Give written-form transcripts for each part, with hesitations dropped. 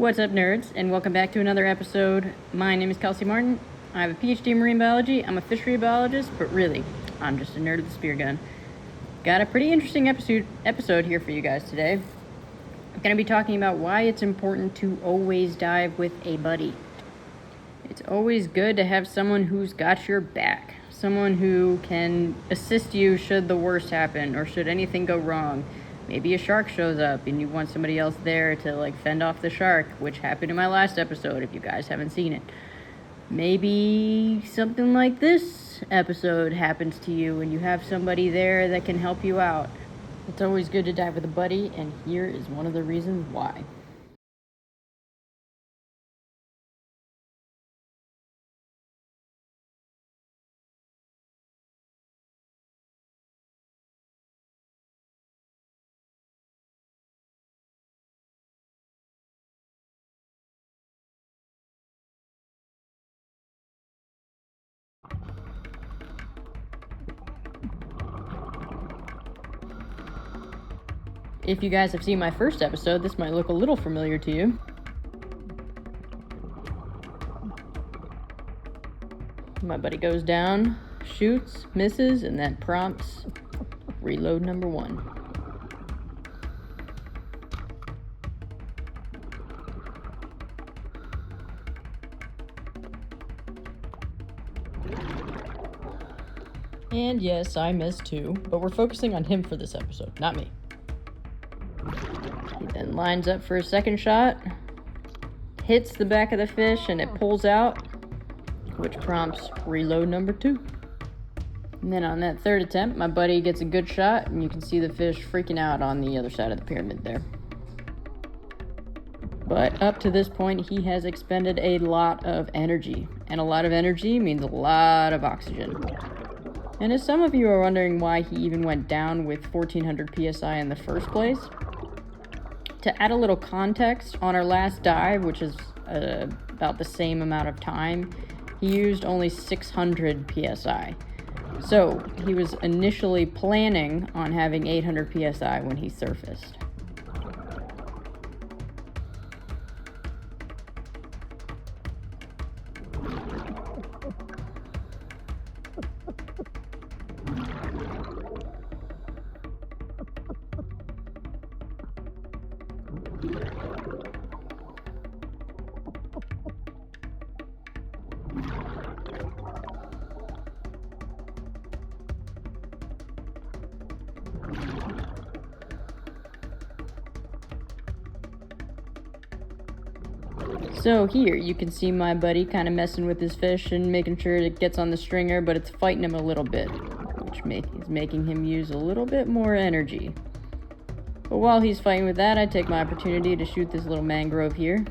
What's up, nerds, and welcome back to another episode. My name is Kelsey Martin. I have a PhD in marine biology. I'm a fishery biologist, but really, I'm just a nerd of the spear gun. Got a pretty interesting episode here for you guys today. I'm going to be talking about why it's important to always dive with a buddy. It's always good to have someone who's got your back, someone who can assist you should the worst happen or should anything go wrong. Maybe a shark shows up and you want somebody else there to fend off the shark, which happened in my last episode if you guys haven't seen it. Maybe something like this episode happens to you and you have somebody there that can help you out. It's always good to dive with a buddy, and here is one of the reasons why. If you guys have seen my first episode, this might look a little familiar to you. My buddy goes down, shoots, misses, and that prompts reload number 1. And yes, I missed too, but we're focusing on him for this episode, not me. He then lines up for a second shot, hits the back of the fish, and it pulls out, which prompts reload number 2. And then on that third attempt, my buddy gets a good shot, and you can see the fish freaking out on the other side of the pyramid there. But up to this point, he has expended a lot of energy, and a lot of energy means a lot of oxygen. And as some of you are wondering why he even went down with 1400 psi in the first place, to add a little context, on our last dive, which is about the same amount of time, he used only 600 psi. So he was initially planning on having 800 psi when he surfaced. So here, you can see my buddy kind of messing with his fish and making sure it gets on the stringer, but it's fighting him a little bit, which is making him use a little bit more energy. But while he's fighting with that, I take my opportunity to shoot this little mangrove here.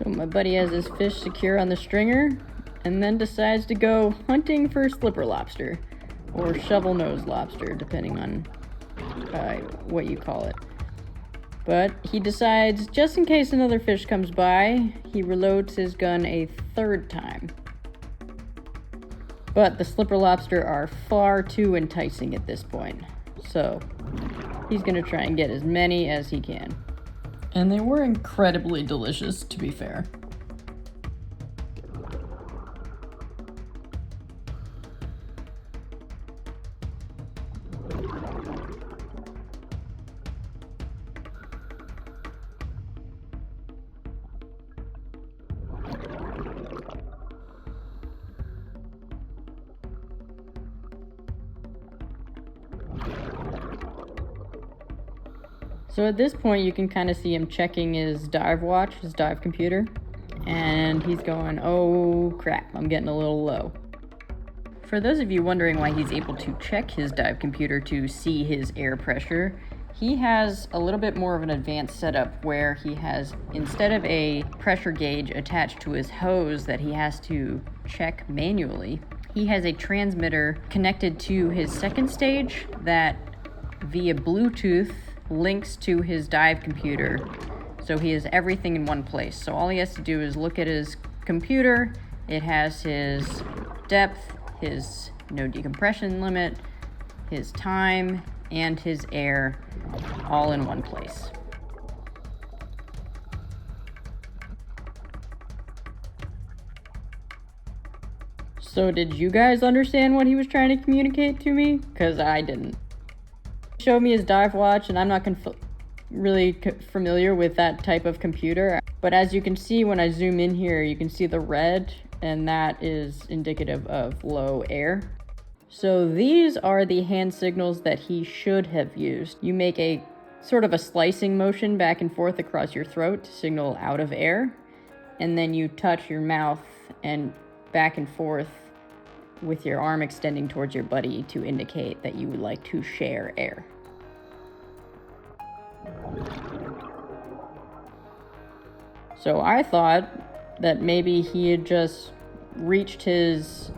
So my buddy has his fish secure on the stringer, and then decides to go hunting for slipper lobster, or shovel-nosed lobster, depending on what you call it. But he decides, just in case another fish comes by, he reloads his gun a third time. But the slipper lobster are far too enticing at this point, so he's gonna try and get as many as he can. And they were incredibly delicious, to be fair. So at this point, you can kind of see him checking his dive watch, his dive computer, and he's going, oh crap, I'm getting a little low. For those of you wondering why he's able to check his dive computer to see his air pressure, he has a little bit more of an advanced setup where he has, instead of a pressure gauge attached to his hose that he has to check manually, he has a transmitter connected to his second stage that via Bluetooth links to his dive computer. So he has everything in one place. So all he has to do is look at his computer. It has his depth, his no decompression limit, his time, and his air all in one place. So did you guys understand what he was trying to communicate to me? Because I didn't. He showed me his dive watch, and I'm not really familiar with that type of computer. But as you can see, when I zoom in here, you can see the red, and that is indicative of low air. So these are the hand signals that he should have used. You make a sort of a slicing motion back and forth across your throat to signal out of air, and then you touch your mouth and back and forth with your arm extending towards your buddy to indicate that you would like to share air. So I thought that maybe he had just reached his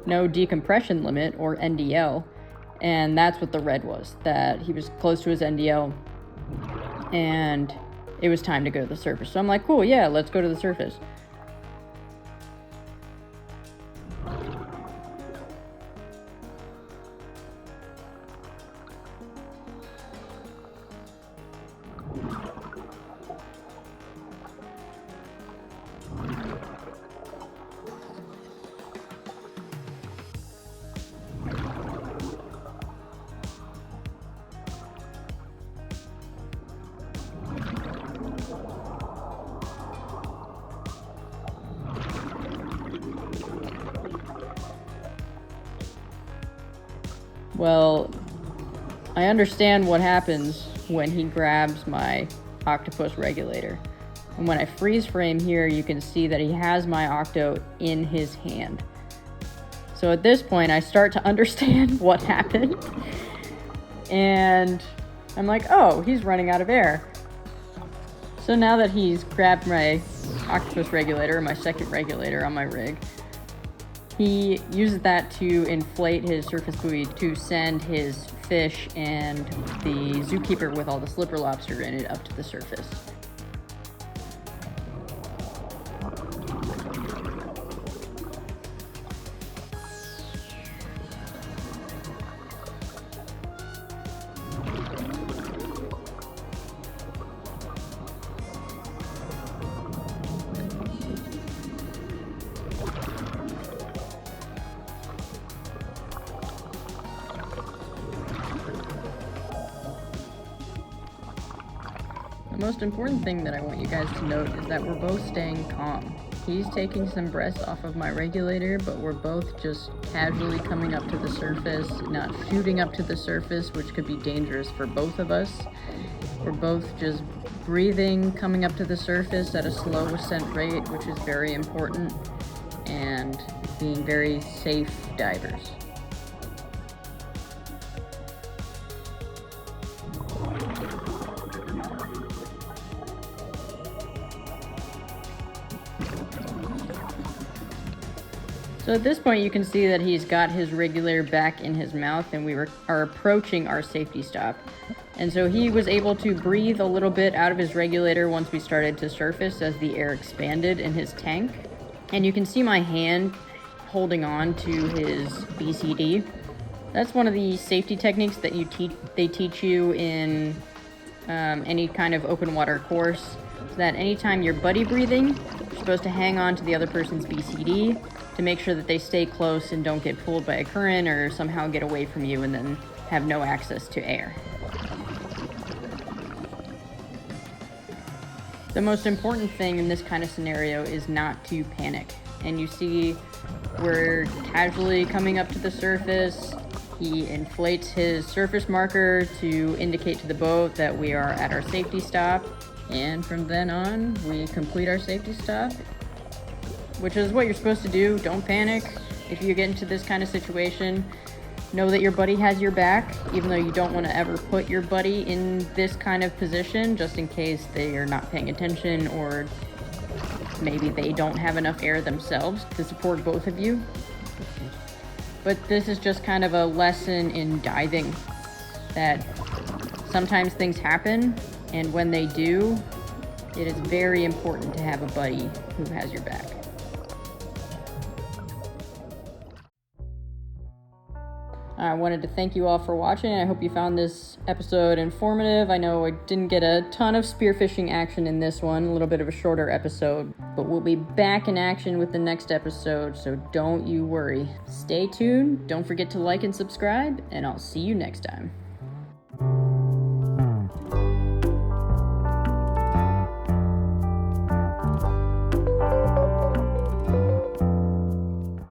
no decompression limit, or NDL, and that's what the red was, that he was close to his NDL and it was time to go to the surface. So I'm like, cool, yeah, let's go to the surface. Well, I understand what happens when he grabs my octopus regulator. And when I freeze frame here, you can see that he has my octo in his hand. So at this point, I start to understand what happened. And I'm like, oh, he's running out of air. So now that he's grabbed my octopus regulator, my second regulator on my rig, he uses that to inflate his surface buoy to send his fish and the zookeeper with all the slipper lobster in it up to the surface. The most important thing that I want you guys to note is that we're both staying calm. He's taking some breaths off of my regulator, but we're both just casually coming up to the surface, not shooting up to the surface, which could be dangerous for both of us. We're both just breathing, coming up to the surface at a slow ascent rate, which is very important, and being very safe divers. So at this point, you can see that he's got his regulator back in his mouth, and we are approaching our safety stop. And so he was able to breathe a little bit out of his regulator once we started to surface as the air expanded in his tank. And you can see my hand holding on to his BCD. That's one of the safety techniques that they teach you in any kind of open water course. So that anytime you're buddy breathing, you're supposed to hang on to the other person's BCD to make sure that they stay close and don't get pulled by a current or somehow get away from you and then have no access to air. The most important thing in this kind of scenario is not to panic. And you see we're casually coming up to the surface. He inflates his surface marker to indicate to the boat that we are at our safety stop. And from then on, we complete our safety stop, which is what you're supposed to do. Don't panic. if you get into this kind of situation, know that your buddy has your back, even though you don't want to ever put your buddy in this kind of position, just in case they are not paying attention or maybe they don't have enough air themselves to support both of you. But this is just kind of a lesson in diving, that sometimes things happen, and when they do, it is very important to have a buddy who has your back. I wanted to thank you all for watching. I hope you found this episode informative. I know I didn't get a ton of spearfishing action in this one, a little bit of a shorter episode, but we'll be back in action with the next episode, so don't you worry. Stay tuned, don't forget to like and subscribe, and I'll see you next time.